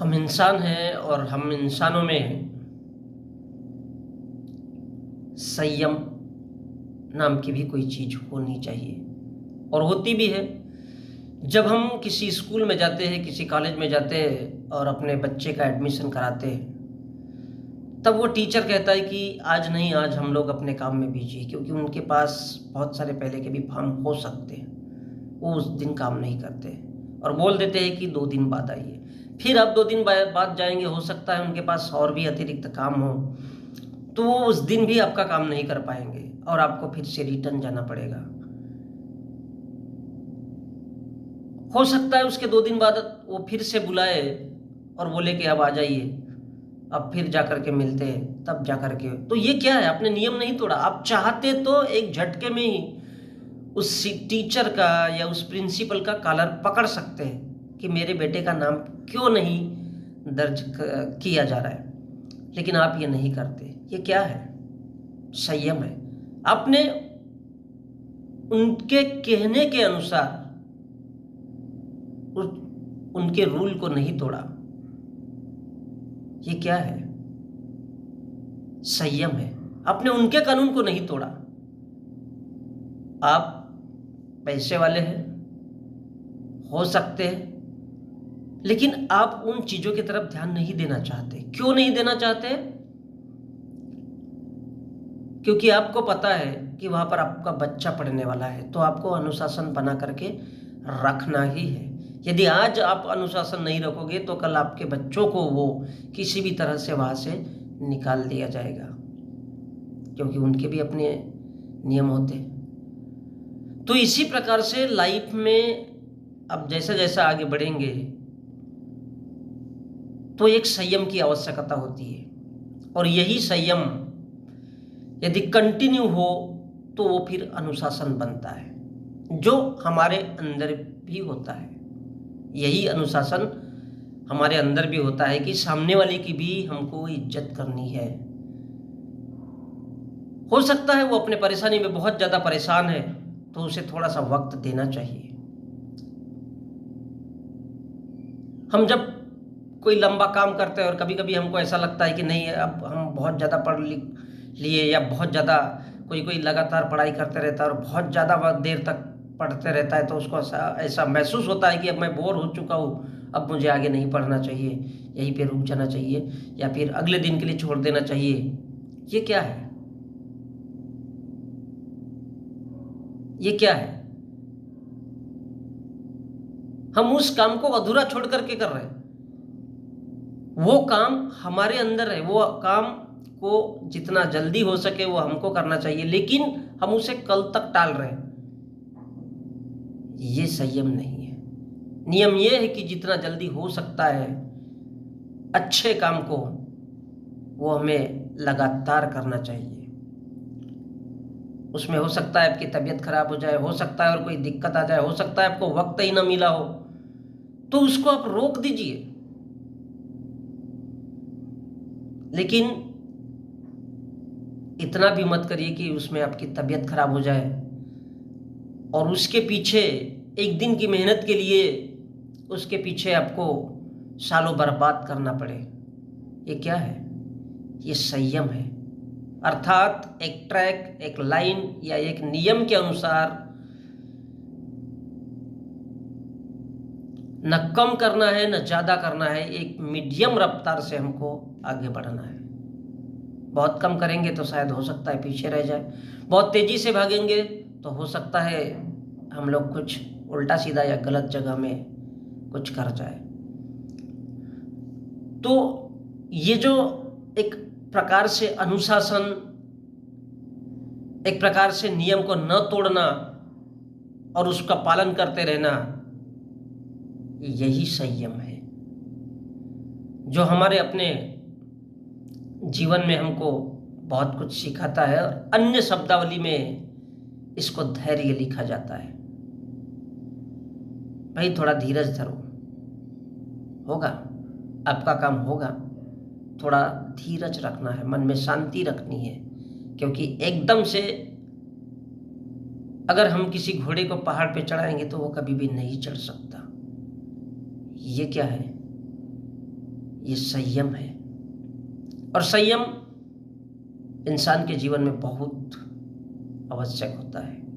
हम इंसान हैं और हम इंसानों में संयम नाम की भी कोई चीज होनी चाहिए और होती भी है। जब हम किसी स्कूल में जाते हैं, किसी कॉलेज में जाते हैं और अपने बच्चे का एडमिशन कराते हैं, तब वो टीचर कहता है कि आज नहीं, आज हम लोग अपने काम में बिजी हैं, क्योंकि उनके पास बहुत सारे पहले के भी फॉर्म हो सकते हैं। वो उस दिन काम नहीं करते और बोल देते हैं कि 2 दिन बाद आइए। फिर आप 2 दिन बाद जाएंगे, हो सकता है उनके पास और भी अतिरिक्त काम हो, तो वो उस दिन भी आपका काम नहीं कर पाएंगे और आपको फिर से रिटर्न जाना पड़ेगा। हो सकता है उसके 2 दिन बाद वो फिर से बुलाए और बोले कि अब आ जाइए, अब फिर जाकर के मिलते हैं, तब जाकर के। तो ये क्या है? आपने नियम नहीं तोड़ा। आप चाहते तो एक झटके में ही उस टीचर का या उस प्रिंसिपल का कॉलर पकड़ सकते हैं कि मेरे बेटे का नाम क्यों नहीं दर्ज किया जा रहा है, लेकिन आप ये नहीं करते। ये क्या है? संयम है। आपने उनके कहने के अनुसार उनके रूल को नहीं तोड़ा। ये क्या है? संयम है। आपने उनके कानून को नहीं तोड़ा। आप पैसे वाले हैं, हो सकते हैं, लेकिन आप उन चीजों की तरफ ध्यान नहीं देना चाहते। क्यों नहीं देना चाहते? क्योंकि आपको पता है कि वहां पर आपका बच्चा पढ़ने वाला है, तो आपको अनुशासन बना करके रखना ही है। यदि आज आप अनुशासन नहीं रखोगे तो कल आपके बच्चों को वो किसी भी तरह से वहां से निकाल दिया जाएगा, क्योंकि उनके भी अपने नियम होते हैं। तो इसी प्रकार से लाइफ में अब जैसा जैसा आगे बढ़ेंगे तो एक संयम की आवश्यकता होती है, और यही संयम यदि कंटिन्यू हो तो वो फिर अनुशासन बनता है, जो हमारे अंदर भी होता है। यही अनुशासन हमारे अंदर भी होता है कि सामने वाले की भी हमको इज्जत करनी है। हो सकता है वो अपने परेशानी में बहुत ज्यादा परेशान है, तो उसे थोड़ा सा वक्त देना चाहिए। हम जब कोई लंबा काम करते हैं और कभी कभी हमको ऐसा लगता है कि नहीं, अब हम बहुत ज़्यादा पढ़ लिख लिए, या बहुत ज़्यादा कोई कोई लगातार पढ़ाई करते रहता है और बहुत ज़्यादा देर तक पढ़ते रहता है, तो उसको ऐसा ऐसा महसूस होता है कि अब मैं बोर हो चुका हूँ, अब मुझे आगे नहीं पढ़ना चाहिए, यहीं पे रुक जाना चाहिए, या फिर अगले दिन के लिए छोड़ देना चाहिए। ये क्या है? ये क्या है? हम उस काम को अधूरा छोड़ करके कर रहे हैं। वो काम हमारे अंदर है, वो काम को जितना जल्दी हो सके वो हमको करना चाहिए, लेकिन हम उसे कल तक टाल रहे हैं। ये संयम नहीं है। नियम ये है कि जितना जल्दी हो सकता है अच्छे काम को, वो हमें लगातार करना चाहिए। उसमें हो सकता है आपकी तबीयत खराब हो जाए, हो सकता है और कोई दिक्कत आ जाए, हो सकता है आपको वक्त ही ना मिला हो, तो उसको आप रोक दीजिए। लेकिन इतना भी मत करिए कि उसमें आपकी तबीयत खराब हो जाए और उसके पीछे एक दिन की मेहनत के लिए उसके पीछे आपको सालों बर्बाद करना पड़े। ये क्या है? ये संयम है। अर्थात एक ट्रैक, एक लाइन या एक नियम के अनुसार न कम करना है न ज्यादा करना है, एक मीडियम रफ्तार से हमको आगे बढ़ना है। बहुत कम करेंगे तो शायद हो सकता है पीछे रह जाए, बहुत तेजी से भागेंगे तो हो सकता है हम लोग कुछ उल्टा सीधा या गलत जगह में कुछ कर जाए। तो ये जो एक प्रकार से अनुशासन, एक प्रकार से नियम को न तोड़ना और उसका पालन करते रहना, यही संयम है जो हमारे अपने जीवन में हमको बहुत कुछ सिखाता है। और अन्य शब्दावली में इसको धैर्य लिखा जाता है। भाई थोड़ा धीरज धरो, होगा, आपका काम होगा। थोड़ा धीरज रखना है, मन में शांति रखनी है, क्योंकि एकदम से अगर हम किसी घोड़े को पहाड़ पे चढ़ाएंगे तो वो कभी भी नहीं चढ़ सकता। ये क्या है? ये संयम है। और संयम इंसान के जीवन में बहुत आवश्यक होता है।